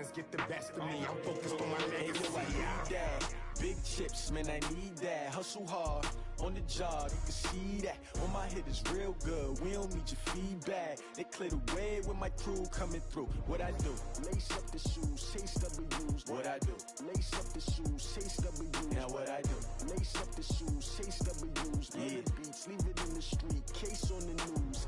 always get the best of me. I'm focused on my legacy. I need that. Big chips, man, I need that. Hustle hard on the job, you can see that. On my head is real good, we don't need your feedback. They clear the way with my crew coming through. What I do? Lace up the shoes, chase W's. What I do? Lace up the shoes, chase W's. Now what I do? Lace up the shoes, chase W's. Yeah. Beats, leave it in the street, case on the news.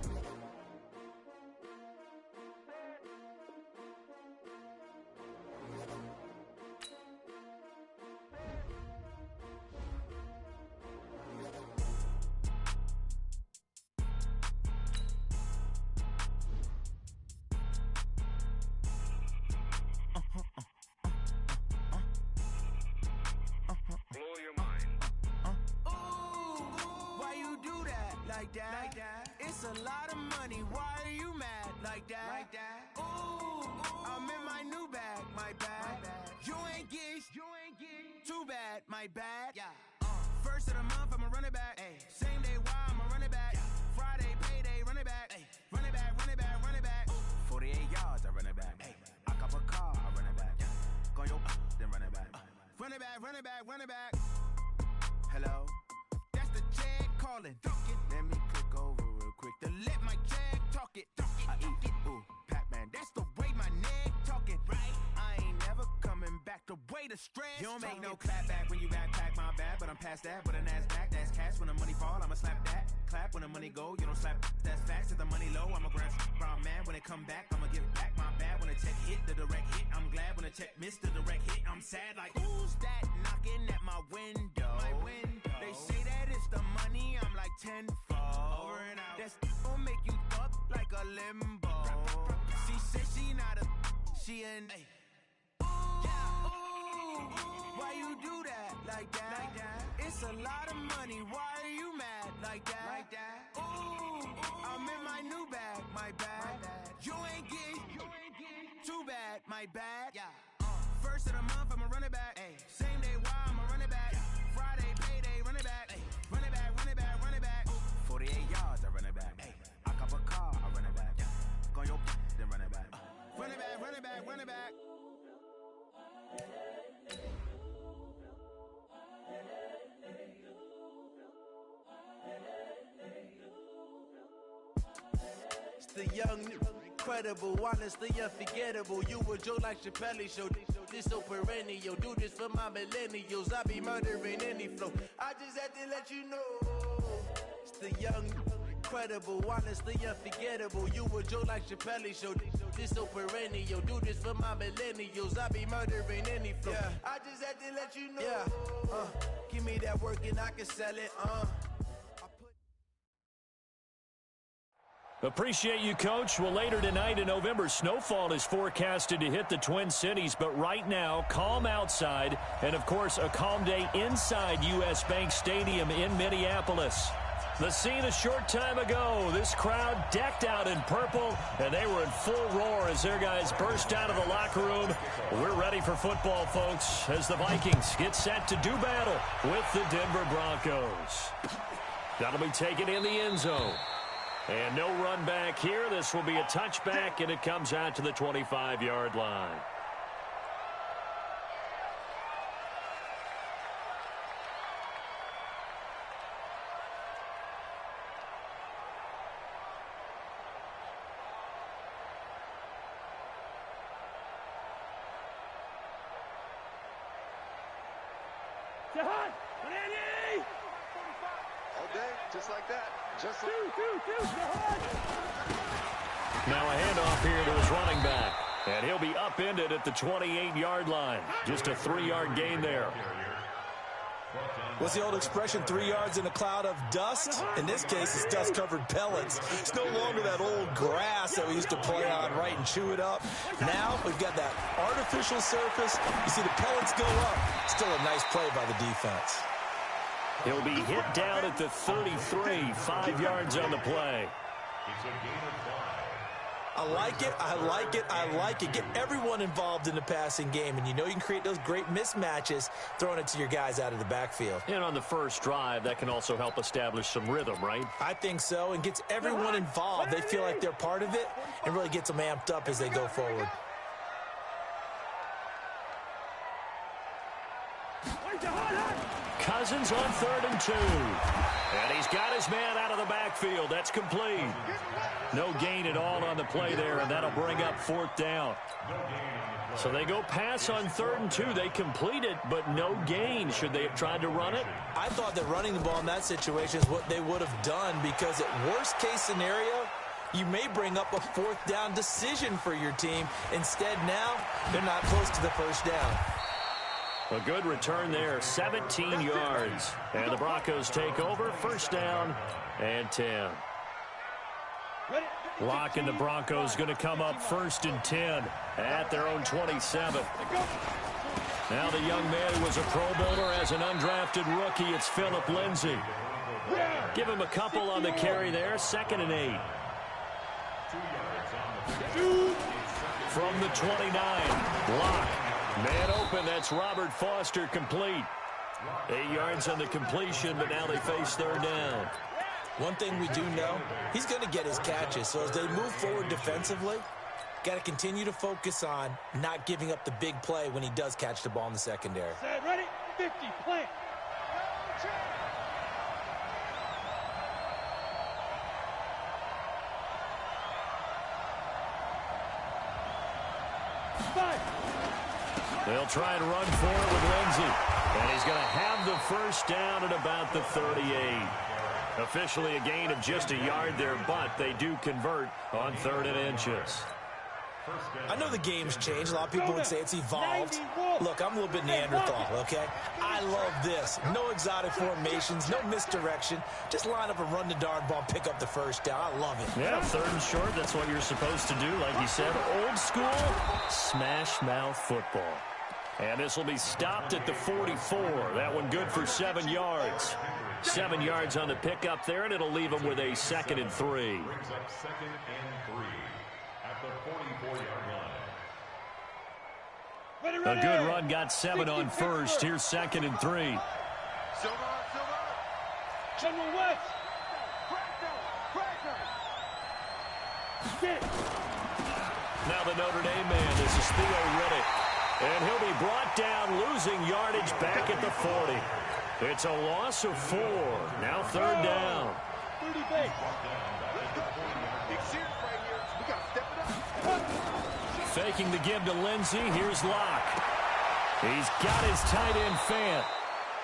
Like that. It's a lot of money. Why are you mad like that? Ooh, I'm in my new bag, my bad. You ain't get too bad, my bad. Yeah. First of the month, I'ma run it back. Ay. Same day, why I'ma run it back. Friday, payday, run it back. Ay. Run it back, run it back, run it back. 48 yards, I run it back. Ay. I cop a car, I run it back. Go yo, then run it back. Run it back, run it back, run it back. Hello? That's the jag calling. Let me click over real quick to let my jag talk it. I eat it, ooh, Pac-Man. That's the way my neck talking, right? I ain't never coming back the way the stress. You don't make no clap back when you backpack my bad, but I'm past that. But a NASDAQ, that's cash. When the money fall, I'ma slap that. Clap when the money go, you don't slap. That's facts. If the money low, I'ma grab brown man. When it come back, I'ma give back my bad. When the check hit, the direct hit. I'm glad when the check missed the direct hit. I'm sad like, who's that knocking at my window? My window. They say that it's the money, I'm like tenfold. Over and out. That's gon' make you up like a limbo. She said she not a, she an. Ooh, why you do that like that? It's a lot of money, why are you mad like that? Ooh, I'm in my new bag, my bad. You ain't get too bad, my bad. Yeah. First of the month, I'ma run it back. Ay. Same day, why I'ma run it back. Friday, payday, run it back. Ay. Run it back, run it back, run it back. 48 yards, I run it back. Ay. I cop a car, I run it back. Go yo, then run it back. Run it back, run it back, run it back. It's the young, incredible, honestly unforgettable. You a joke like Chappelle show. This so perennial. Do this for my millennials. I be murdering any flow. I just had to let you know. It's the young, incredible, honestly unforgettable. You a joke like Chappelle show. This so perennial. Do this for my millennials. I be murdering any flow. Yeah. I just had to let you know. Yeah. Give me that work and I can sell it. Appreciate you, Coach. Well, later tonight in November, snowfall is forecasted to hit the Twin Cities, but right now, calm outside, and of course, a calm day inside U.S. Bank Stadium in Minneapolis. The scene a short time ago, this crowd decked out in purple, and they were in full roar as their guys burst out of the locker room. We're ready for football, folks, as the Vikings get set to do battle with the Denver Broncos. That'll be taken in the end zone. And no run back here. This will be a touchback, and it comes out to the 25-yard line. Just like that. Just like Now a handoff here to his running back. And he'll be upended at the 28-yard line. Just a 3-yard gain there. What's the old expression, 3 yards in a cloud of dust? In this case, it's dust-covered pellets. It's no longer that old grass that we used to play on, right, and chew it up. Now we've got that artificial surface. You see the pellets go up. Still a nice play by the defense. He'll be hit down at the 33, 5 yards on the play. it's a gain of 5. I like it, I like it, I like it. Get everyone involved in the passing game, and you know you can create those great mismatches throwing it to your guys out of the backfield. And on the first drive, that can also help establish some rhythm, right? I think so, and gets everyone involved. They feel like they're part of it and really gets them amped up as they go forward. Cousins on 3rd and 2. And he's got his man out of the backfield. That's complete. No gain at all on the play there, and that'll bring up 4th down. So they go pass on 3rd and 2. They complete it, but no gain. Should they have tried to run it? I thought that running the ball in that situation is what they would have done, because at worst-case scenario, you may bring up a 4th down decision for your team. Instead, now, they're not close to the 1st down. A good return there, 17 yards. And the Broncos take over, 1st down and 10. Lock and the Broncos going to come up 1st and 10 at their own 27. Now the young man who was a Pro Bowler as an undrafted rookie, it's Phillip Lindsay. Give him a couple on the carry there, 2nd and 8. From the 29, Lock. Man open, that's Robert Foster, complete. 8 yards on the completion, but now they face 3rd down. One thing we do know, he's going to get his catches. So as they move forward defensively, got to continue to focus on not giving up the big play when he does catch the ball in the secondary. Set, ready, 50, plant. They'll try and run for it with Lindsay. And he's going to have the 1st down at about the 38. Officially a gain of just a yard there, but they do convert on 3rd and inches. I know the game's changed. A lot of people would say it's evolved. Look, I'm a little bit Neanderthal, okay? I love this. No exotic formations, no misdirection. Just line up and run the darn ball, pick up the 1st down. I love it. Yeah, 3rd and short, that's what you're supposed to do. Like you said, old school smash mouth football. And this will be stopped at the 44. That one good for 7 yards. 7 yards on the pickup there, and it'll leave them with a 2nd and 3. Brings up 2nd and 3 at the 44-yard line. A good run, got 7 on 1st. Here's 2nd and 3. General West. Now the Notre Dame man, this is Theo Riddick. And he'll be brought down, losing yardage back at the 40. It's a loss of 4. Now 3rd down. 30 base. Faking the give to Lindsay. Here's Locke. He's got his tight end Fant.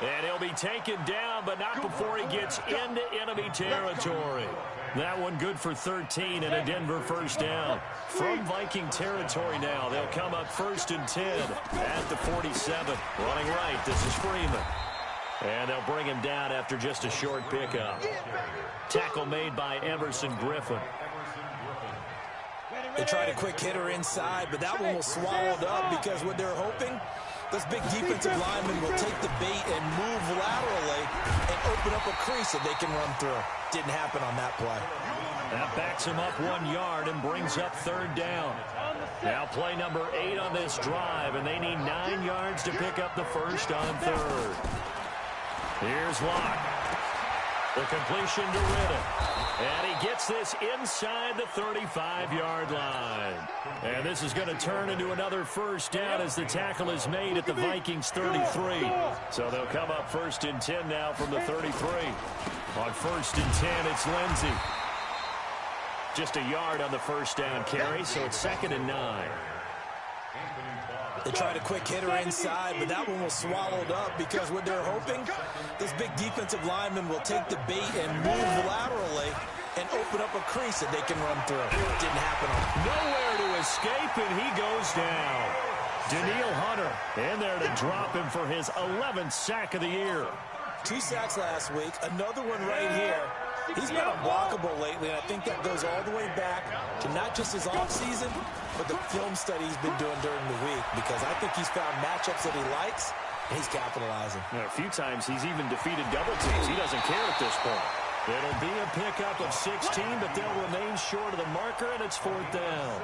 And he'll be taken down, but not before he gets into enemy territory. That one good for 13 and a Denver 1st down. From Viking territory now, they'll come up 1st and 10 at the 47. Running right, this is Freeman. And they'll bring him down after just a short pickup. Tackle made by Everson Griffin. They tried a quick hitter inside, but that one was swallowed up because what they're hoping, those big defensive linemen will take the bait and move laterally and open up a crease that they can run through. Didn't happen on that play. That backs him up 1 yard and brings up 3rd down. Now play number 8 on this drive, and they need 9 yards to pick up the 1st on 3rd. Here's Locke. The completion to Riddick. And he gets this inside the 35-yard line. And this is going to turn into another 1st down as the tackle is made at the Vikings 33. So they'll come up 1st and 10 now from the 33. On 1st and 10, it's Lindsay. Just a yard on the 1st down carry, so it's 2nd and 9. They tried a quick hitter inside, but that one was swallowed up because what they're hoping, this big defensive lineman will take the bait and move laterally and open up a crease that they can run through. Didn't happen on him. Nowhere to escape, and he goes down. Daniil Hunter in there to drop him for his 11th sack of the year. 2 sacks last week, another one right here. He's been unblockable lately, and I think that goes all the way back to not just his offseason, but the film study he's been doing during the week, because I think he's found matchups that he likes, and he's capitalizing. A few times he's even defeated double teams. He doesn't care at this point. It'll be a pickup of 16, but they'll remain short of the marker, and it's 4th down.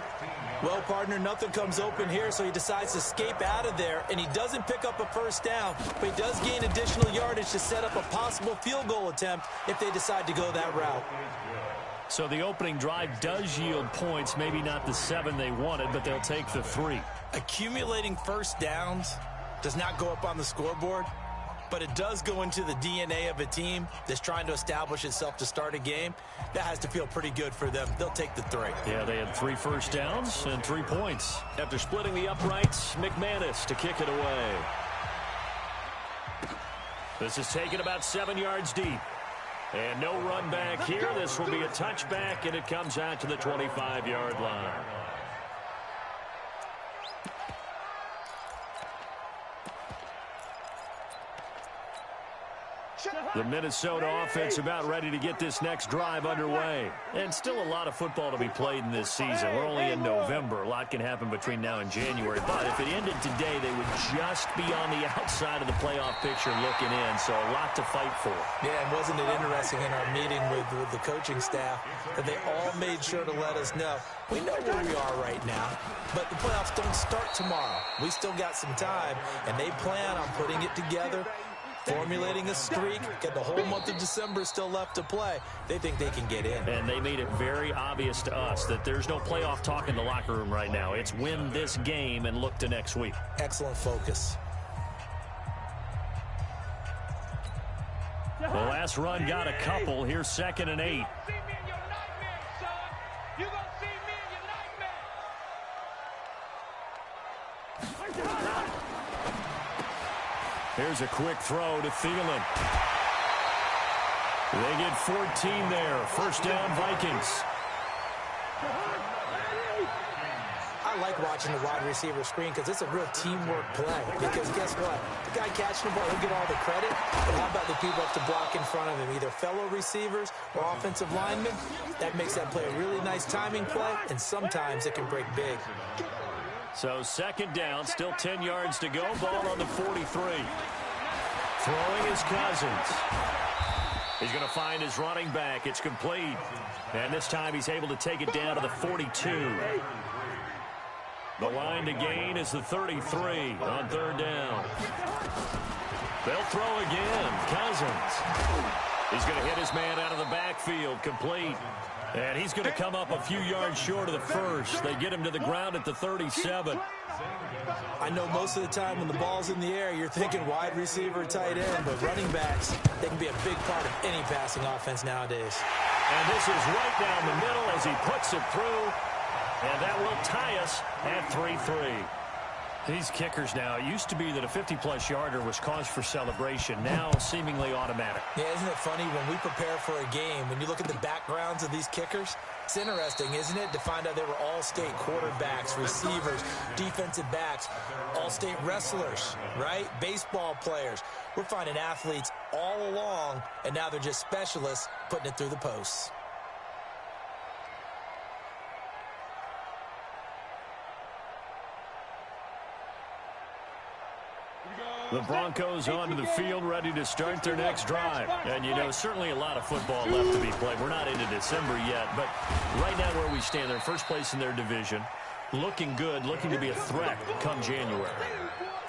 Well, partner, nothing comes open here, so he decides to escape out of there, and he doesn't pick up a 1st down, but he does gain additional yardage to set up a possible field goal attempt if they decide to go that route. So the opening drive does yield points, maybe not the 7 they wanted, but they'll take the 3. Accumulating 1st downs does not go up on the scoreboard, but it does go into the DNA of a team that's trying to establish itself to start a game. That has to feel pretty good for them. They'll take the 3. Yeah, they had 3 first downs and 3 points. After splitting the uprights, McManus to kick it away. This is taken about 7 yards deep. And no run back here. This will be a touchback, and it comes out to the 25-yard line. The Minnesota offense about ready to get this next drive underway. And still a lot of football to be played in this season. We're only in November. A lot can happen between now and January. But if it ended today, they would just be on the outside of the playoff picture looking in. So a lot to fight for. Yeah, and wasn't it interesting in our meeting with the coaching staff that they all made sure to let us know, we know where we are right now, but the playoffs don't start tomorrow. We still got some time, and they plan on putting it together, formulating a streak, get the whole month of December still left to play. They think they can get in. And they made it very obvious to us that there's no playoff talk in the locker room right now. It's win this game and look to next week. Excellent focus. The last run got a couple. Here's 2nd and 8. Here's a quick throw to Thielen. They get 14 there. First down, Vikings. I like watching the wide receiver screen because it's a real teamwork play. Because guess what? The guy catching the ball, he'll get all the credit. But how about the people have to block in front of him, either fellow receivers or offensive linemen? That makes that play a really nice timing play, and sometimes it can break big. So 2nd down, still 10 yards to go. Ball on the 43. Throwing is Cousins. He's going to find his running back. It's complete. And this time he's able to take it down to the 42. The line to gain is the 33 on 3rd down. They'll throw again. Cousins. He's going to hit his man out of the backfield. Complete. And he's going to come up a few yards short of the first. They get him to the ground at the 37. I know most of the time when the ball's in the air, you're thinking wide receiver, tight end, but running backs, they can be a big part of any passing offense nowadays. And this is right down the middle as he puts it through. And that will tie us at 3-3. These kickers now, it used to be that a 50-plus yarder was cause for celebration. Now seemingly automatic. Yeah, isn't it funny when we prepare for a game, when you look at the backgrounds of these kickers, it's interesting, isn't it, to find out they were all-state quarterbacks, receivers, defensive backs, all-state wrestlers, right? Baseball players. We're finding athletes all along, and now they're just specialists putting it through the posts. The Broncos onto the field, ready to start their next drive. And, you know, certainly a lot of football left to be played. We're not into December yet, but right now where we stand, they're in first place in their division, looking good, looking to be a threat come January.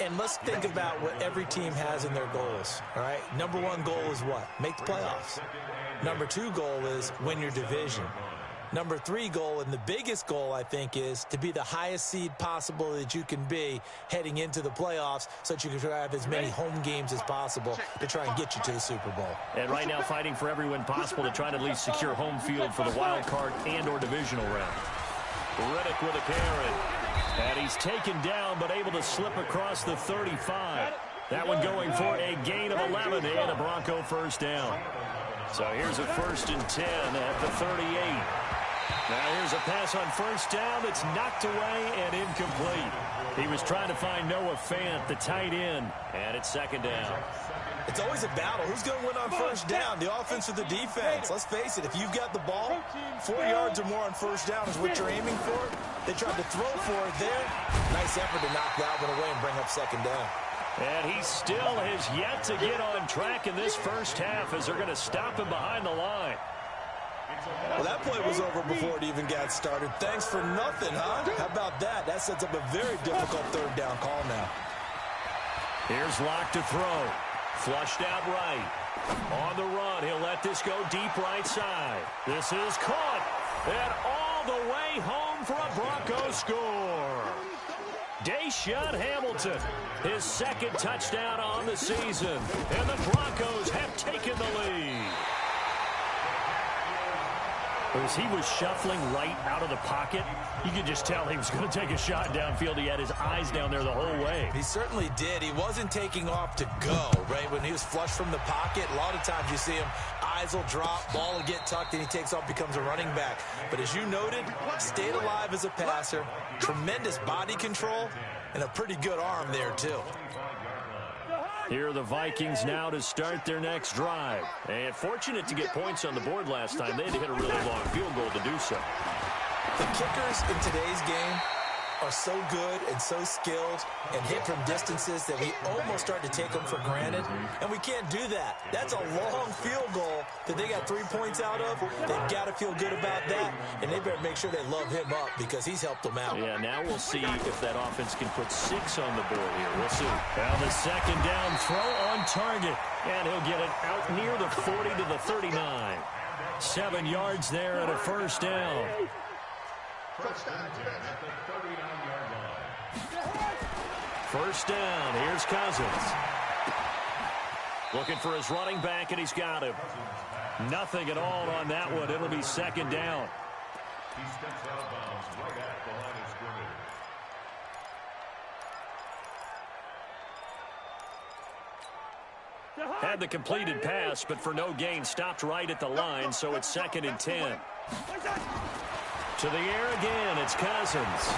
And let's think about what every team has in their goals, all right? Number 1 goal is what? Make the playoffs. Number 2 goal is win your division. Number 3 goal, and the biggest goal, I think, is to be the highest seed possible that you can be heading into the playoffs so that you can try to have as many home games as possible to try and get you to the Super Bowl. And right now fighting for every win possible to try to at least secure home field for the wild card and or divisional round. Riddick with a carry. And he's taken down but able to slip across the 35. That one going for a gain of 11 and a Bronco first down. So here's a 1st and 10 at the 38. Now here's a pass on first down that's knocked away and incomplete. He was trying to find Noah Fant, the tight end, and it's 2nd down. It's always a battle. Who's going to win on first down, the offense or the defense? Let's face it, if you've got the ball, 4 yards or more on first down is what you're aiming for. They tried to throw for it there. Nice effort to knock that one away and bring up 2nd down. And he still has yet to get on track in this first half as they're going to stop him behind the line. Well, that play was over before it even got started. Thanks for nothing, huh? How about that? That sets up a very difficult 3rd down call now. Here's Locke to throw. Flushed out right. On the run, he'll let this go deep right side. This is caught. And all the way home for a Bronco score. Deshaun Hamilton, his second touchdown on the season, and the Broncos have taken the lead. As he was shuffling right out of the pocket, you could just tell he was going to take a shot downfield. He had his eyes down there the whole way. He certainly did. He wasn't taking off to go, right? When he was flush from the pocket, a lot of times you see him, eyes will drop, ball will get tucked, and he takes off, becomes a running back. But as you noted, stayed alive as a passer, tremendous body control, and a pretty good arm there, too. Here are the Vikings now to start their next drive. And fortunate to get points on the board last time. They had to hit a really long field goal to do so. The kickers in today's game are so good and so skilled and hit from distances that we almost start to take them for granted. And we can't do that. That's a long field goal that they got 3 points out of. They've got to feel good about that. And they better make sure they love him up because he's helped them out. Yeah, now we'll see if that offense can put 6 on the board here. We'll see. Now the second down throw on target. And he'll get it out near the 40 to the 39. 7 yards there and a first down. First down. Here's Cousins. Looking for his running back, and he's got him. Nothing at all on that one. It'll be second down. He steps out of bounds right at the line of scrimmage. Had the completed pass, but for no gain, stopped right at the line, so it's 2nd and 10. To the air again, it's Cousins.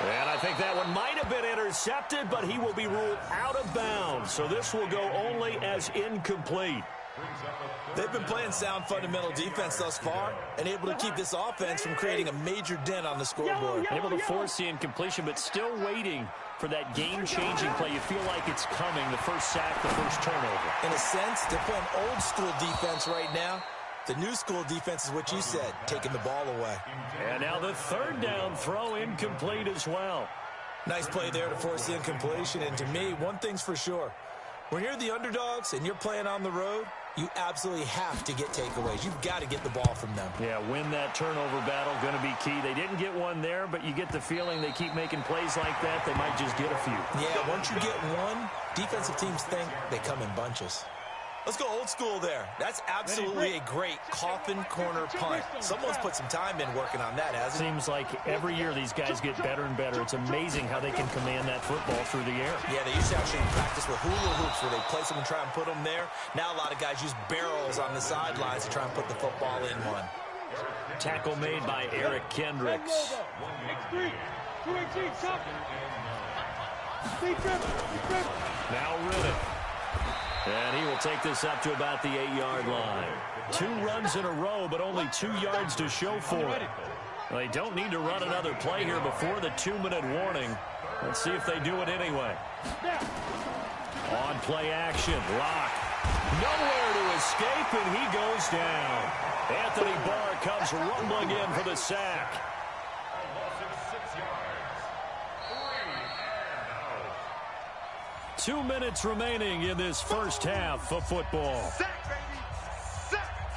And I think that one might have been intercepted, but he will be ruled out of bounds. So this will go only as incomplete. They've been playing sound fundamental defense thus far and able to keep this offense from creating a major dent on the scoreboard. Able to force the incompletion, but still waiting for that game-changing play. You feel like it's coming, the first sack, the first turnover. In a sense, they're playing old-school defense right now. The new school defense is what you said, taking the ball away. And now the third down throw incomplete as well. Nice play there to force the incompletion. And to me, one thing's for sure. When you're the underdogs and you're playing on the road, you absolutely have to get takeaways. You've got to get the ball from them. Yeah, win that turnover battle, going to be key. They didn't get one there, but you get the feeling they keep making plays like that, they might just get a few. Yeah, once you get one, defensive teams think they come in bunches. Let's go old school there. That's absolutely a great coffin corner punt. Someone's put some time in working on that, hasn't it? Seems like every year these guys get better and better. It's amazing how they can command that football through the air. Yeah, they used to actually practice with hula hoops where they place them and try and put them there. Now a lot of guys use barrels on the sidelines to try and put the football in one. Tackle made by Eric Kendricks. X3, 218, top. Now Riddick. And he will take this up to about the 8-yard line. 2 runs in a row, but only 2 yards to show for it. They don't need to run another play here before the 2-minute warning. Let's see if they do it anyway. On play action, Locke. Nowhere to escape, and he goes down. Anthony Barr comes rumbling in for the sack. 2 minutes remaining in this first half of football.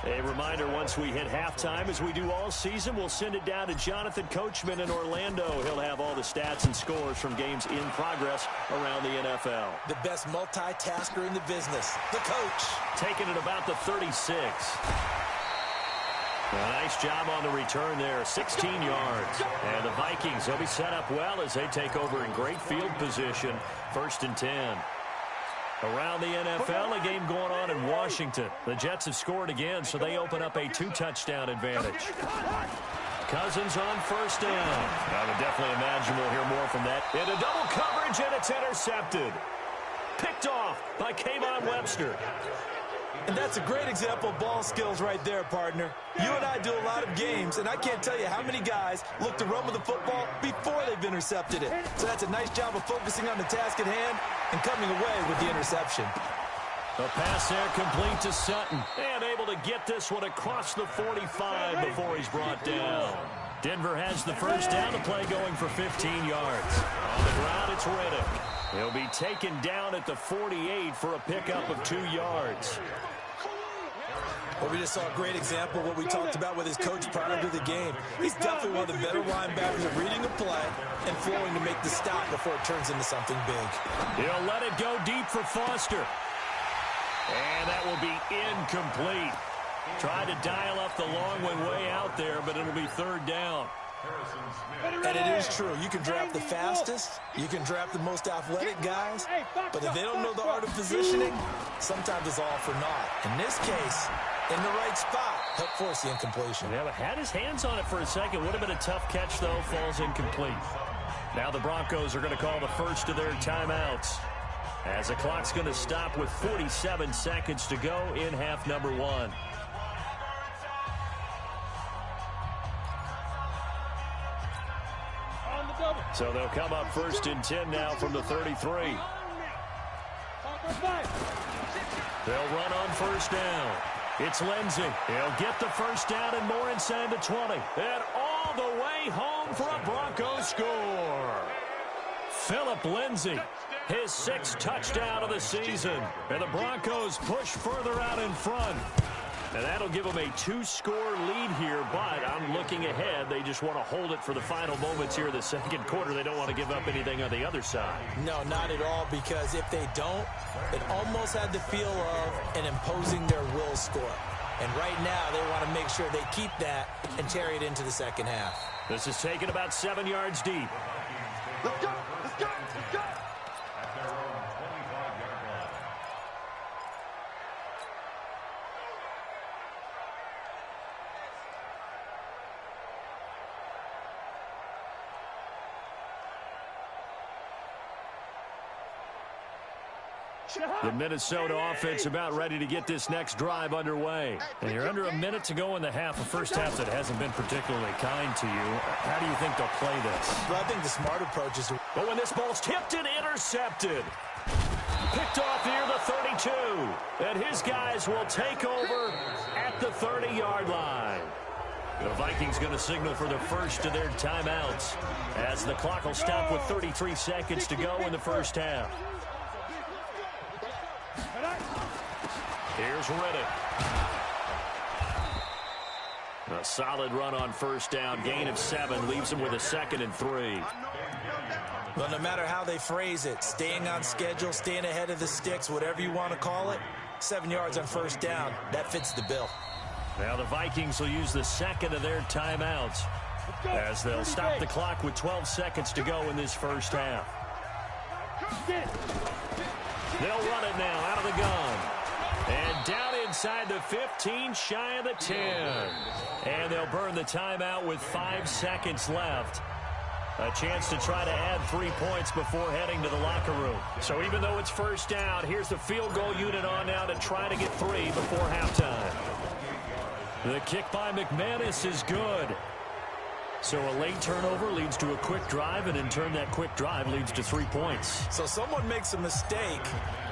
A reminder, once we hit halftime, as we do all season, we'll send it down to Jonathan Coachman in Orlando. He'll have all the stats and scores from games in progress around the NFL. The best multitasker in the business, the coach. Taking it about the 36. A nice job on the return there, 16 yards. And the Vikings, they'll be set up well as they take over in great field position, 1st and 10. Around the NFL, a game going on in Washington. The Jets have scored again, so they open up a 2-touchdown advantage. Cousins on first down. I would definitely imagine we'll hear more from that. Into double coverage, and it's intercepted. Picked off by Kayvon Webster. And that's a great example of ball skills right there, partner. You and I do a lot of games, and I can't tell you how many guys look to run with the football before they've intercepted it. So that's a nice job of focusing on the task at hand and coming away with the interception. The pass there complete to Sutton. And able to get this one across the 45 before he's brought down. Denver has the first down, to play going for 15 yards. On the ground, it's Riddick. He'll be taken down at the 48 for a pickup of 2 yards. Well, we just saw a great example of what we talked about with his coach prior to the game. He's definitely one of the better linebackers at reading a play and flowing to make the stop before it turns into something big. He'll let it go deep for Foster. And that will be incomplete. Tried to dial up the long one way out there, but it'll be third down. And it is true. You can draft the fastest, you can draft the most athletic guys, but if they don't know the art of positioning, sometimes it's all for naught. In this case, in the right spot, help force the incompletion. Yeah, but had his hands on it for a second. Would have been a tough catch, though. Falls incomplete. Now the Broncos are going to call the first of their timeouts, as the clock's going to stop with 47 seconds to go in half number one. So they'll come up first and 10 now from the 33. They'll run on first down. It's Lindsey. He'll get the first down and more inside the 20. And all the way home for a Broncos score. Philip Lindsey, his 6th touchdown of the season. And the Broncos push further out in front. And that'll give them a 2-score lead here, but I'm looking ahead. They just want to hold it for the final moments here in the second quarter. They don't want to give up anything on the other side. No, not at all, because if they don't, it almost had the feel of an imposing their will score. And right now, they want to make sure they keep that and carry it into the second half. This is taken about 7 yards deep. Let's go! Let's go! Let's go! At their own 25-yard line. The Minnesota offense about ready to get this next drive underway. And you're under a minute to go in the half, a first half that hasn't been particularly kind to you. How do you think they'll play this? Well, I think the smart approach is to... But when this ball's tipped and intercepted. Picked off near the 32. And his guys will take over at the 30-yard line. The Vikings going to signal for the first of their timeouts, as the clock will stop with 33 seconds to go in the first half. Here's Riddick. A solid run on first down. Gain of 7 leaves him with a 2nd and 3. Well, no matter how they phrase it, staying on schedule, staying ahead of the sticks, whatever you want to call it, 7 yards on first down, that fits the bill. Now the Vikings will use the 2nd of their timeouts, as they'll stop the clock with 12 seconds to go in this first half. They'll run it now out of the gun. And down inside the 15, shy of the 10. And they'll burn the timeout with 5 seconds left. A chance to try to add 3 points before heading to the locker room. So even though it's first down, here's the field goal unit on now to try to get 3 before halftime. The kick by McManus is good. So a late turnover leads to a quick drive, and in turn that quick drive leads to 3 points. So someone makes a mistake,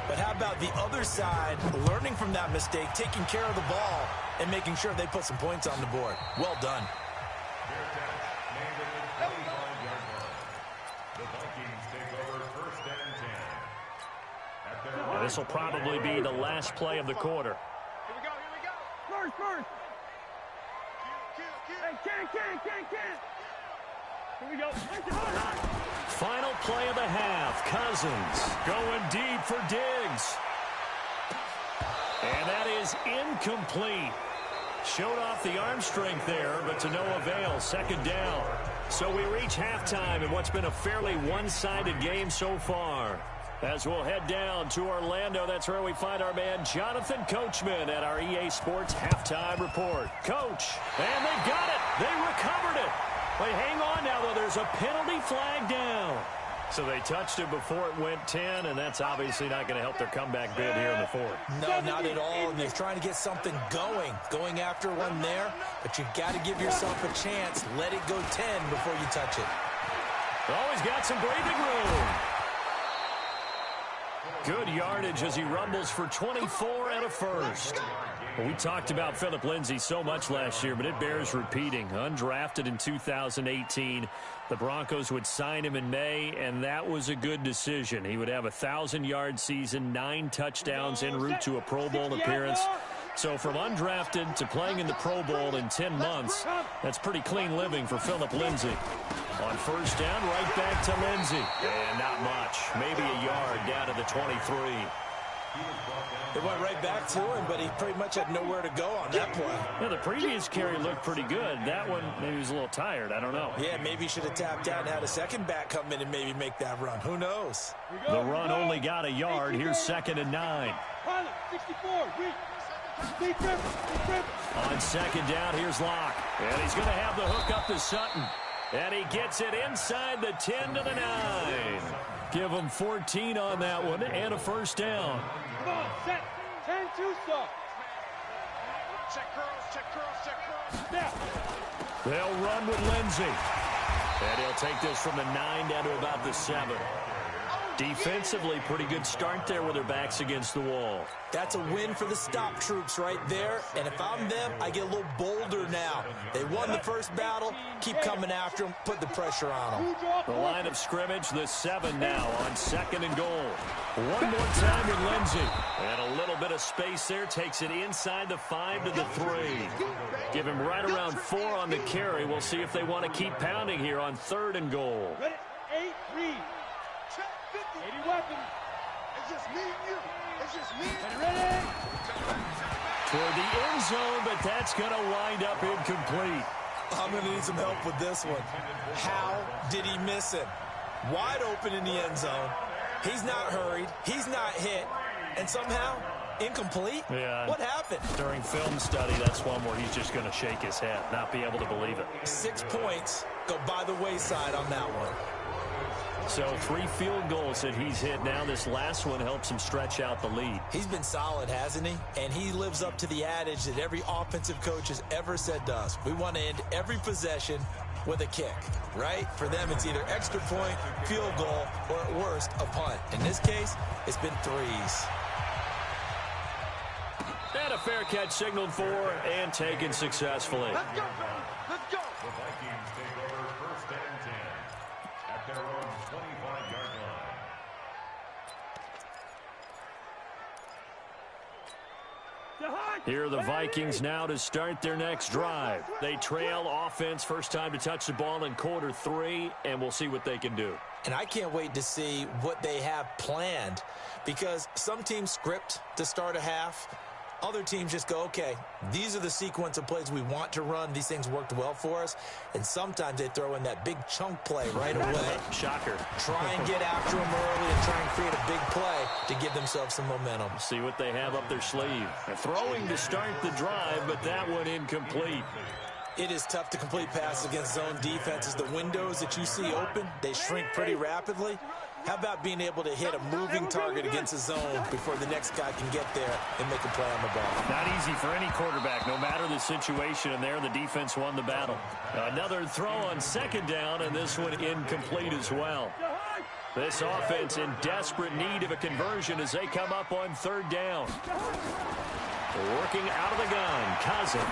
but how about the other side learning from that mistake, taking care of the ball, and making sure they put some points on the board? Well done. This will probably be the last play of the quarter. Here we go, here we go. First. Hey, can't. Here we go. Final play of the half. Cousins going deep for Diggs. And that is incomplete. Showed off the arm strength there, but to no avail. 2nd down. So we reach halftime in what's been a fairly one-sided game so far. As we'll head down to Orlando, that's where we find our man Jonathan Coachman at our EA Sports Halftime Report. Coach, and they've got it. They recovered it. But hang on now, though. There's a penalty flag down. So they touched it before it went 10, and that's obviously not going to help their comeback bid here in the 4th. No, not at all, and they're trying to get something going after one there, but you've got to give yourself a chance. Let it go 10 before you touch it. Oh, he's got some breathing room. Good yardage as he rumbles for 24 and a first. Well, we talked about Philip Lindsey so much last year, but it bears repeating. Undrafted in 2018. The Broncos would sign him in May, and that was a good decision. He would have a 1,000-yard season, 9 touchdowns en route to a Pro Bowl appearance. So from undrafted to playing in the Pro Bowl in 10 months, that's pretty clean living for Phillip Lindsay. On first down, right back to Lindsay. And not much. Maybe a yard down to the 23. It went right back to him, but he pretty much had nowhere to go on that play. Yeah, the previous carry looked pretty good. That one, maybe he was a little tired. I don't know. Yeah, maybe he should have tapped out and had a second back come in and maybe make that run. Who knows? The run only got a yard. Here's 2nd and 9. 64. On 2nd down, here's Locke. And he's going to have the hook up to Sutton. And he gets it inside the 10 to the 9. Give him 14 on that one and a first down. Come on, set. 10-2 stop. Check curls. Snap. They'll run with Lindsay. And he'll take this from the 9 down to about the 7. Defensively, pretty good start there with their backs against the wall. That's a win for the stop troops right there. And if I'm them, I get a little bolder now. They won the first battle. Keep coming after them. Put the pressure on them. The line of scrimmage, the 7 now on 2nd and goal. One more time with Lindsay. And a little bit of space there. Takes it inside the 5 to the 3. Give him right around 4 on the carry. We'll see if they want to keep pounding here on 3rd and goal. Ready? 8-3. 80 weapons. It's just me and you. It's just me. Ready? Toward the end zone, but that's going to wind up incomplete. I'm going to need some help with this one. How did he miss him? Wide open in the end zone. He's not hurried. He's not hit. And somehow, incomplete? Yeah. What happened? During film study, that's one where he's just going to shake his head, not be able to believe it. 6 points go by the wayside on that one. So 3 field goals that he's hit now. This last one helps him stretch out the lead. He's been solid, hasn't he? And he lives up to the adage that every offensive coach has ever said to us. We want to end every possession with a kick, right? For them, it's either extra point, field goal, or at worst, a punt. In this case, it's been 3s. And a fair catch signaled for and taken successfully. Let's go. Let's go. The Vikings take over 1st and 10 at their own 25-yard line. Here are the Vikings now to start their next drive. They trail offense, first time to touch the ball in quarter 3, and we'll see what they can do. And I can't wait to see what they have planned, because some teams script to start a half. Other teams just go, okay, these are the sequence of plays we want to run. These things worked well for us. And sometimes they throw in that big chunk play right away. Shocker. Try and get after them early and try and create a big play to give themselves some momentum. See what they have up their sleeve. They're throwing to start the drive, but that one incomplete. It is tough to complete passes against zone defenses. The windows that you see open, they shrink pretty rapidly. How about being able to hit a moving target against a zone before the next guy can get there and make a play on the ball? Not easy for any quarterback, no matter the situation. And there, the defense won the battle. Another throw on 2nd down, and this one incomplete as well. This offense in desperate need of a conversion as they come up on 3rd down. Working out of the gun, Cousins.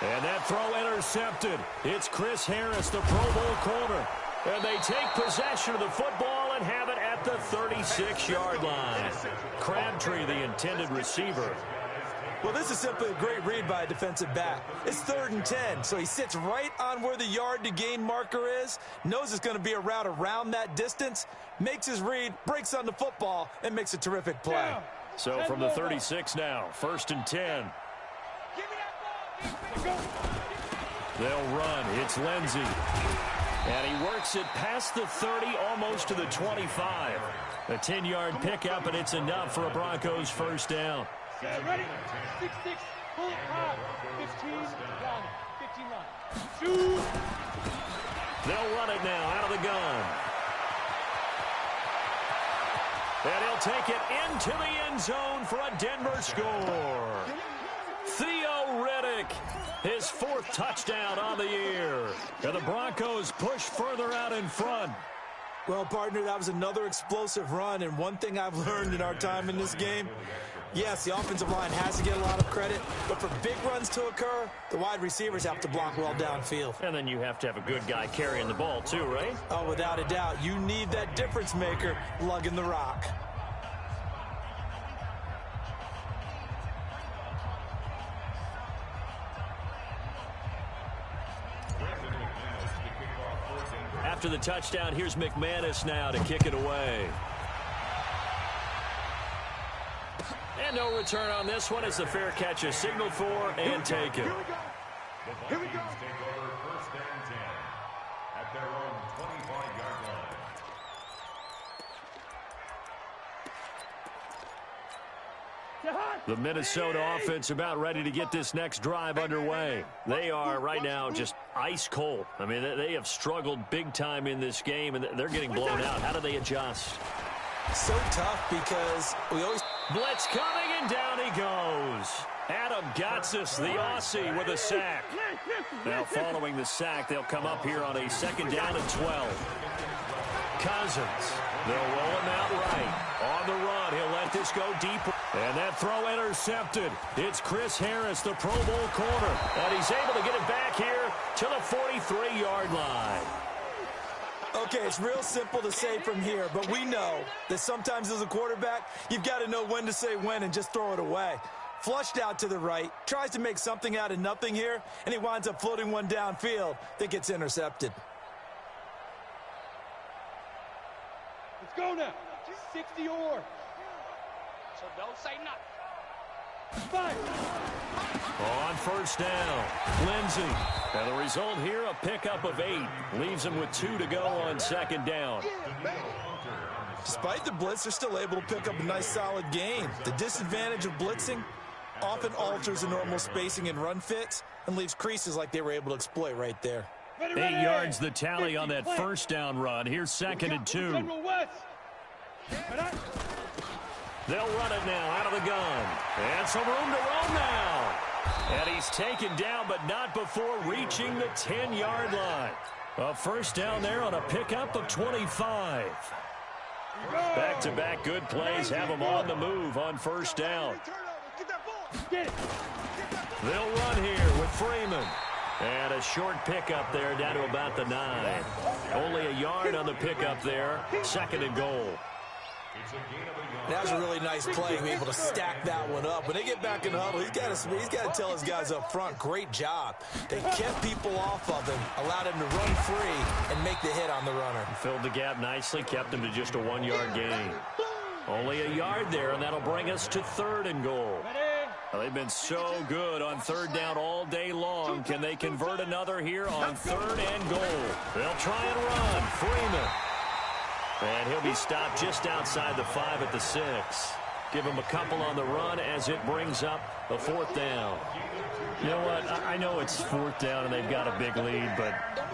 And that throw intercepted. It's Chris Harris, the Pro Bowl corner. And they take possession of the football and have it at the 36-yard line. Crabtree, the intended receiver. Well, this is simply a great read by a defensive back. It's 3rd and 10, so he sits right on where the yard-to-gain marker is, knows it's going to be a route around that distance, makes his read, breaks on the football, and makes a terrific play. So from the 36 now, 1st and 10. They'll run. It's Lindsay. And he works it past the 30, almost to the 25. A 10-yard pickup, and it's enough for a Broncos first down. Ready? 6-6. Pull it high. 15 line. 15 line. Shoot. They'll run it now out of the gun. And he'll take it into the end zone for a Denver score. Theo Riddick, his 4th touchdown on the year. And the Broncos push further out in front. Well, partner, that was another explosive run, and one thing I've learned in our time in this game, yes, the offensive line has to get a lot of credit, but for big runs to occur, the wide receivers have to block well downfield. And then you have to have a good guy carrying the ball too, right? Oh, without a doubt. You need that difference maker lugging the rock. after the touchdown. Here's McManus now to kick it away. And no return on this one as the fair catch is signaled for and taken. The Vikings take over first and 10 at their own 25-yard line. The Minnesota offense about ready to get this next drive underway. They are right now just ice cold. I mean, they have struggled big time in this game, and they're getting blown out. How do they adjust? So tough because we always... Blitz coming, and down he goes. Adam Gotsis, the Aussie, with a sack. Now, following the sack, they'll come up here on a 2nd down and 12. Cousins, they'll roll him out right. On the run, he'll let this go deeper. And that throw intercepted. It's Chris Harris, the Pro Bowl corner. And he's able to get it back here to the 43-yard line. Okay, it's real simple to say from here, but we know that sometimes as a quarterback, you've got to know when to say when and just throw it away. Flushed out to the right, tries to make something out of nothing here, and he winds up floating one downfield that gets intercepted. Let's go now. 60 or. So don't say nothing. On first down, Lindsey. And the result here, a pickup of 8. Leaves him with 2 to go on 2nd down. Despite the blitz, they're still able to pick up a nice, solid game. The disadvantage of blitzing often alters the normal spacing and run fits and leaves creases like they were able to exploit right there. 8 yards the tally on that first down run. Here's 2nd and 2. They'll run it now out of the gun. And some room to roam now. And he's taken down, but not before reaching the 10-yard line. A first down there on a pickup of 25. Back-to-back good plays have them on the move on first down. They'll run here with Freeman. And a short pickup there down to about the 9. Only a yard on the pickup there. 2nd and goal. That was a really nice play, be able to stack that one up. When they get back in the huddle, he's got to tell his guys up front, great job. They kept people off of him, allowed him to run free and make the hit on the runner. Filled the gap nicely, kept him to just a 1-yard gain. Only a yard there, and that'll bring us to 3rd and goal. Well, they've been so good on 3rd down all day long. Can they convert another here on 3rd and goal? They'll try and run. Freeman. And he'll be stopped just outside the 5 at the 6. Give him a couple on the run as it brings up a 4th down. You know what? I know it's 4th down and they've got a big lead, but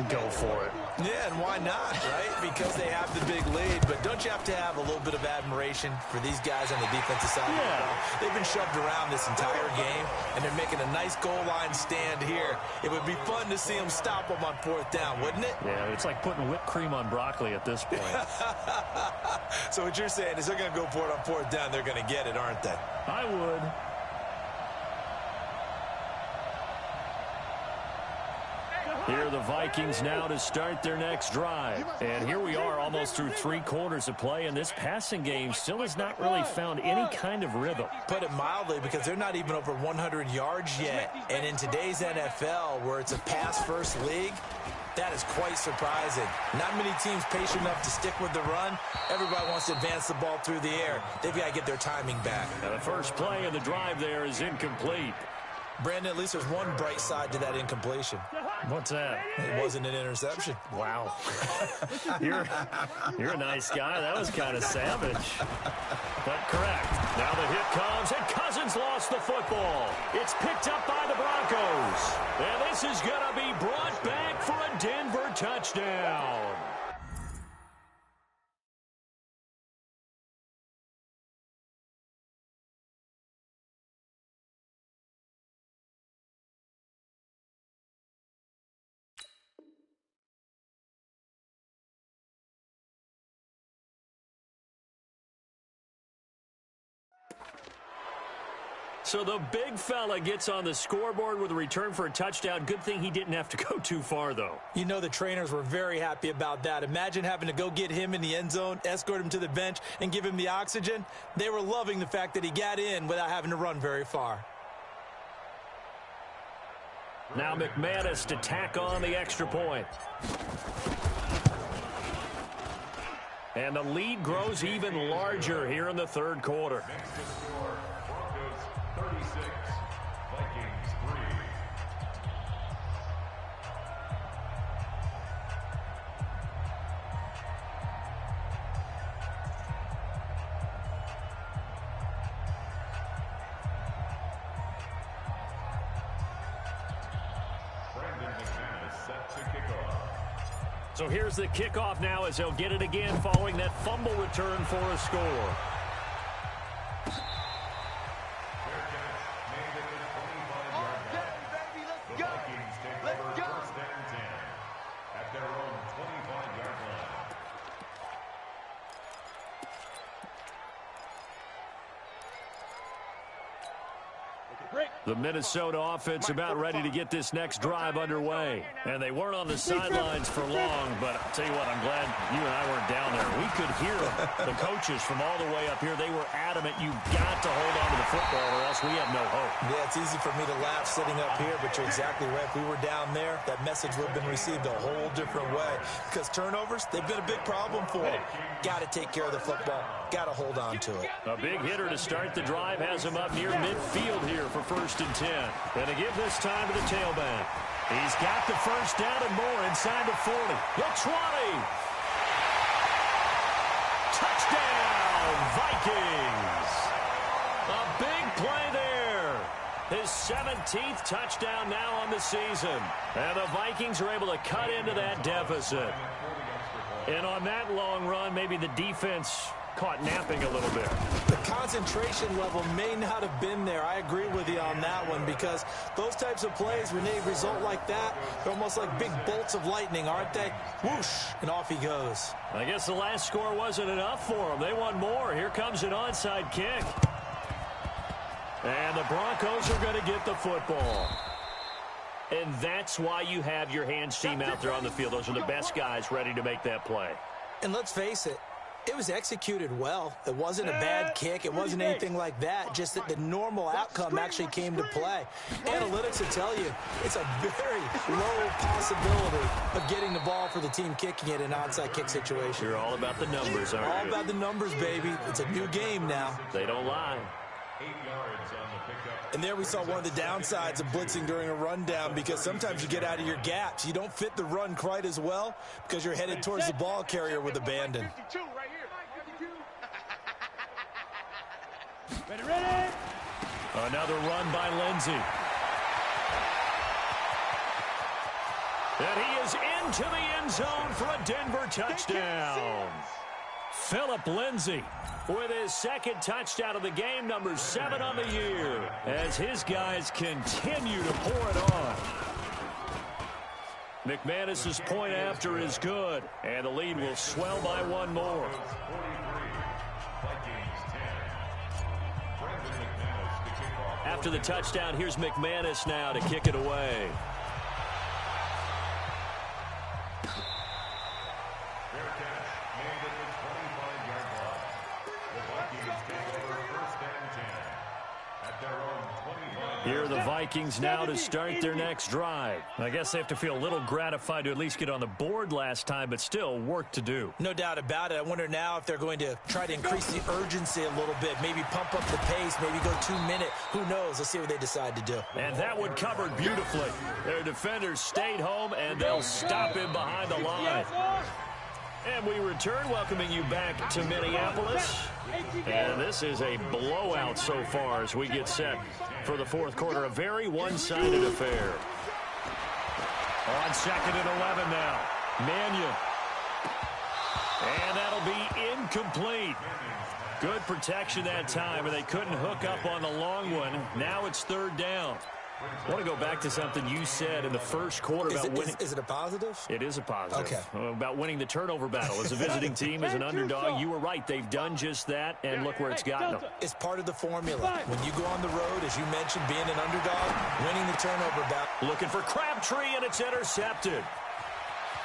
go for it. Yeah, and why not, right? Because they have the big lead. But don't you have to have a little bit of admiration for these guys on the defensive side of the ball? They've been shoved around this entire game, and they're making a nice goal line stand here. It would be fun to see them stop them on 4th down, wouldn't it? Yeah, it's like putting whipped cream on broccoli at this point. So what you're saying is they're going to go for it on 4th down. They're going to get it, aren't they? I would. Here are the Vikings now to start their next drive. And here we are almost through 3 quarters of play, and this passing game still has not really found any kind of rhythm. Put it mildly, because they're not even over 100 yards yet. And in today's NFL, where it's a pass-first league, that is quite surprising. Not many teams patient enough to stick with the run. Everybody wants to advance the ball through the air. They've got to get their timing back. Now the first play of the drive there is incomplete. Brandon, at least there's one bright side to that incompletion. What's that? It wasn't an interception. Wow. You're a nice guy. That was kind of savage. But correct. Now the hit comes, and Cousins lost the football. It's picked up by the Broncos. And this is going to be brought back for a Denver touchdown. So the big fella gets on the scoreboard with a return for a touchdown. Good thing he didn't have to go too far, though. You know the trainers were very happy about that. Imagine having to go get him in the end zone, escort him to the bench, and give him the oxygen. They were loving the fact that he got in without having to run very far. Now McManus to tack on the extra point. And the lead grows even larger here in the third quarter. Next to score, Broncos 36, Vikings 3. So here's the kickoff now as they'll get it again following that fumble return for a score. The Minnesota offense about ready to get this next drive underway. And they weren't on the sidelines for long, but I'll tell you what, I'm glad you and I weren't down there. We could hear the coaches from all the way up here. They were adamant, you've got to hold on to the football or else we have no hope. Yeah, it's easy for me to laugh sitting up here, but you're exactly right. If we were down there, that message would have been received a whole different way. Because turnovers, they've been a big problem for them. Got to take care of the football. Got to hold on to it. A big hitter to start the drive has him up near midfield here for 1st and 10. And to give this time to the tailback. He's got the first down and more inside the 40. The 20. Touchdown, Vikings. A big play there. His 17th touchdown now on the season. And the Vikings are able to cut into that deficit. And on that long run, maybe the defense caught napping a little bit. The concentration level may not have been there. I agree with you on that one because those types of plays, when they result like that, they're almost like big bolts of lightning, aren't they? Whoosh, and off he goes. I guess the last score wasn't enough for them. They want more. Here comes an onside kick. And the Broncos are going to get the football. And that's why you have your hands team out there on the field. Those are the best guys ready to make that play. And let's face it, it was executed well. It wasn't a bad kick. It wasn't anything like that. Just that the normal outcome actually came to play. Analytics will tell you it's a very low possibility of getting the ball for the team kicking it in an onside kick situation. You're all about the numbers, aren't you? All about the numbers, baby. It's a new game now. They don't lie. 8 yards on the pickup. And there we saw one of the downsides of blitzing during a rundown because sometimes you get out of your gaps. You don't fit the run quite as well because you're headed towards the ball carrier with abandon. 52 right here. 52. Ready. Another run by Lindsey. And he is into the end zone for a Denver touchdown. Phillip Lindsay with his second touchdown of the game, number 7 on the year, as his guys continue to pour it on. McManus's point after is good, and the lead will swell by one more. After the touchdown, here's McManus now to kick it away. Here are the Vikings now to start their next drive. I guess they have to feel a little gratified to at least get on the board last time, but still work to do. No doubt about it. I wonder now if they're going to try to increase the urgency a little bit, maybe pump up the pace, maybe go 2-minute. Who knows? Let's see what they decide to do. And that one covered beautifully. Their defenders stayed home, and they'll stop him behind the line. And we return, welcoming you back to Minneapolis. And this is a blowout so far as we get set for the fourth quarter. A very one-sided affair. On 2nd and 11 now. Mannion. And that'll be incomplete. Good protection that time, and they couldn't hook up on the long one. Now it's 3rd down. I want to go back to something you said in the first quarter about winning. Is it a positive? It is a positive. Okay. About winning the turnover battle. As a visiting team, as an underdog, you were right. They've done just that, and look where it's gotten them. It's part of the formula. When you go on the road, as you mentioned, being an underdog, winning the turnover battle. Looking for Crabtree, and it's intercepted.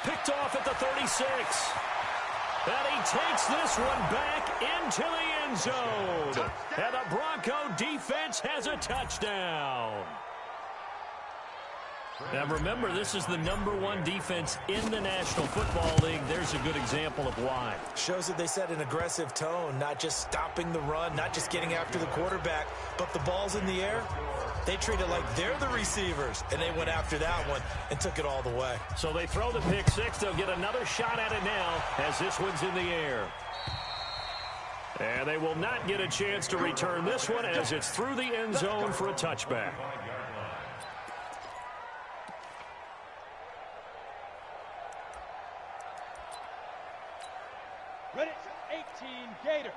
Picked off at the 36. And he takes this one back into the end zone. And the Bronco defense has a touchdown. Now remember, this is the #1 defense in the National Football League. There's a good example of why. Shows that they set an aggressive tone, not just stopping the run, not just getting after the quarterback, but the ball's in the air. They treat it like they're the receivers, and they went after that one and took it all the way. So they throw the pick six. They'll get another shot at it now as this one's in the air. And they will not get a chance to return this one as it's through the end zone for a touchback. Ready, 18, Gator.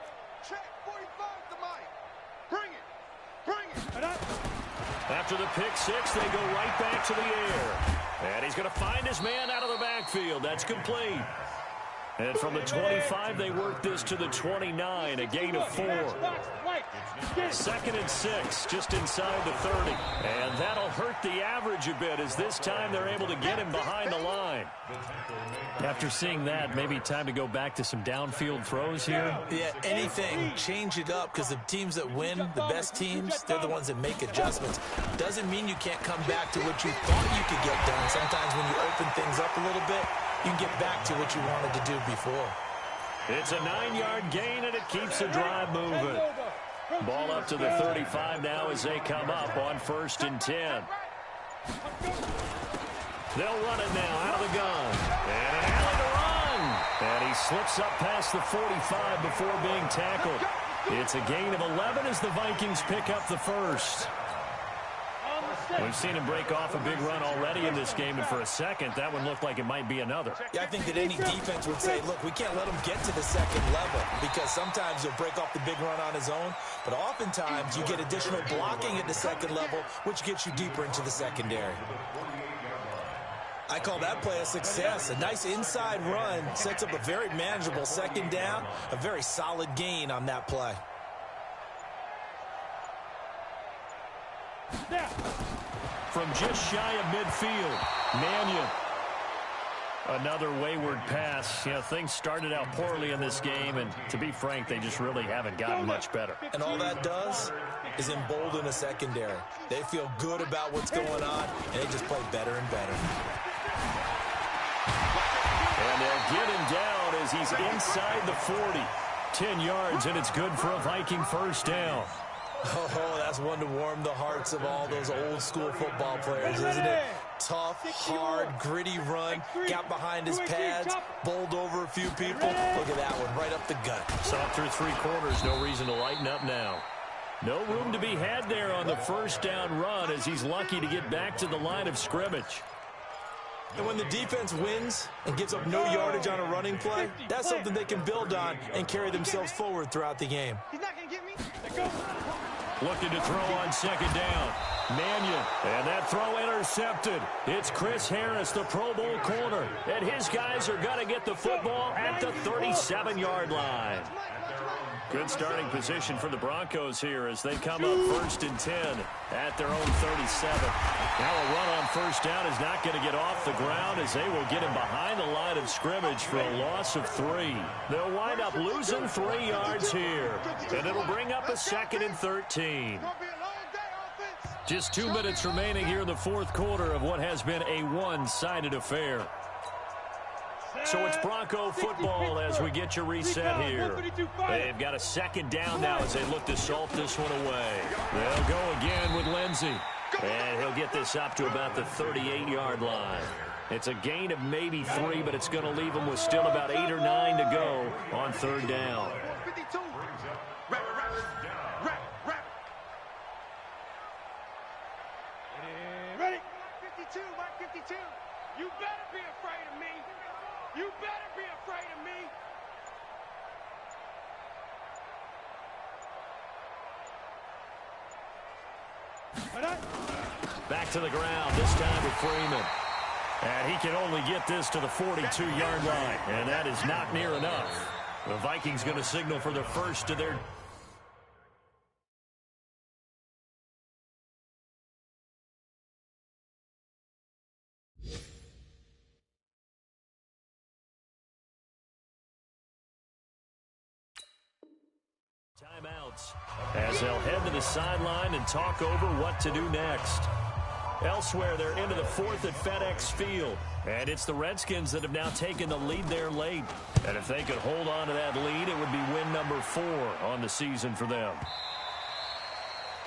Check 45 to Mike. Bring it. Bring it. After the pick six, they go right back to the air. And he's going to find his man out of the backfield. That's complete. And from the 25, they work this to the 29, a gain of 4. 2nd and 6, just inside the 30. And that'll hurt the average a bit as this time they're able to get him behind the line. After seeing that, maybe time to go back to some downfield throws here. Yeah, anything. Change it up because the teams that win, the best teams, they're the ones that make adjustments. Doesn't mean you can't come back to what you thought you could get done. Sometimes when you open things up a little bit, you can get back to what you wanted to do before. It's a 9-yard gain, and it keeps the drive moving. Ball up to the 35 now as they come up on 1st and 10. They'll run it now out of the gun. And an alley to run. And he slips up past the 45 before being tackled. It's a gain of 11 as the Vikings pick up the first. We've seen him break off a big run already in this game, and for a second, that one looked like it might be another. Yeah, I think that any defense would say, look, we can't let him get to the second level because sometimes he'll break off the big run on his own, but oftentimes you get additional blocking at the second level, which gets you deeper into the secondary. I call that play a success. A nice inside run sets up a very manageable second down, a very solid gain on that play. From just shy of midfield, Mannion. Another wayward pass. You know, things started out poorly in this game, and to be frank, they just really haven't gotten much better. And all that does is embolden a secondary. They feel good about what's going on, and they just play better and better. And they'll get him down as he's inside the 40. 10 yards, and it's good for a Viking first down. Oh, that's one to warm the hearts of all those old-school football players, isn't it? Tough, hard, gritty run, got behind his pads, bowled over a few people. Look at that one, right up the gut. Saw through 3 quarters, no reason to lighten up now. No room to be had there on the first down run as he's lucky to get back to the line of scrimmage. And when the defense wins and gives up no yardage on a running play, that's something they can build on and carry themselves forward throughout the game. He's not going to get me. Let go. Looking to throw on second down. Mannion, and that throw intercepted. It's Chris Harris, the Pro Bowl corner, and his guys are going to get the football at the 37-yard line. Good starting position for the Broncos here as they come up 1st and 10 at their own 37. Now a run on first down is not going to get off the ground as they will get him behind the line of scrimmage for a loss of 3. They'll wind up losing 3 yards here, and it'll bring up a 2nd and 13. Just 2 minutes remaining here in the 4th quarter of what has been a one-sided affair. So it's Bronco football as we get your reset here. They've got a 2nd down now as they look to salt this one away. They'll go again with Lindsey. And he'll get this up to about the 38-yard line. It's a gain of maybe 3, but it's going to leave them with still about 8 or 9 to go on 3rd down. Ready? 52, Mike 52. You better be afraid of me. You better be afraid of me. Back to the ground, this time with Freeman. And he can only get this to the 42-yard line, and that is not near enough. The Vikings going to signal for the first to their... timeouts as they'll head to the sideline and talk over what to do next. Elsewhere, they're into the fourth at FedEx Field. And it's the Redskins that have now taken the lead there late. And if they could hold on to that lead, it would be win number 4 on the season for them.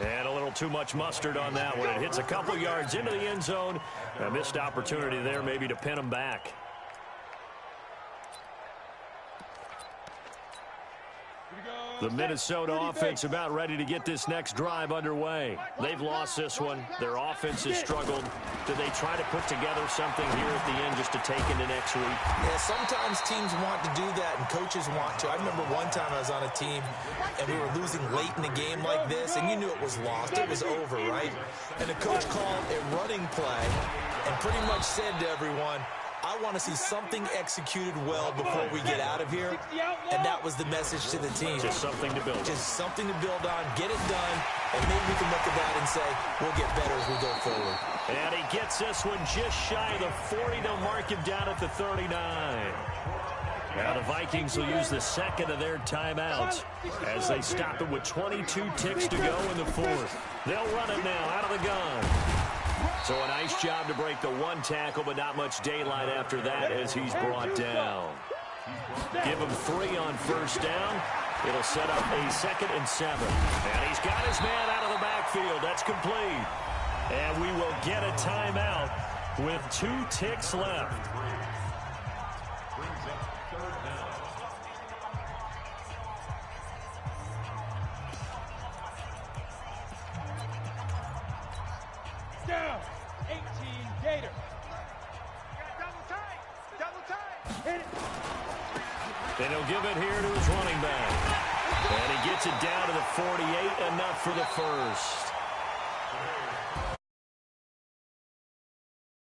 And a little too much mustard on that one. It hits a couple yards into the end zone. A missed opportunity there maybe to pin them back. The Minnesota offense about ready to get this next drive underway. They've lost this one. Their offense has struggled. Do they try to put together something here at the end just to take into next week? Yeah, sometimes teams want to do that and coaches want to. I remember one time I was on a team and we were losing late in a game like this and you knew it was lost. It was over, right? And the coach called a running play and pretty much said to everyone, I want to see something executed well before we get out of here. And that was the message to the team. Just something to build on. Just something to build on, get it done, and maybe we can look at that and say, we'll get better as we go forward. And he gets this one just shy of the 40. They'll mark him down at the 39. Now the Vikings will use the second of their timeouts as they stop it with 22 ticks to go in the fourth. They'll run it now out of the gun. So a nice job to break the one tackle, but not much daylight after that as he's brought down. Give him 3 on first down. It'll set up a 2nd and 7. And he's got his man out of the backfield. That's complete. And we will get a timeout with 2 ticks left. Down. 18 Gator. Double tight. Double tight. Hit it. Then he'll give it here to his running back. And he gets it down to the 48, enough for the first.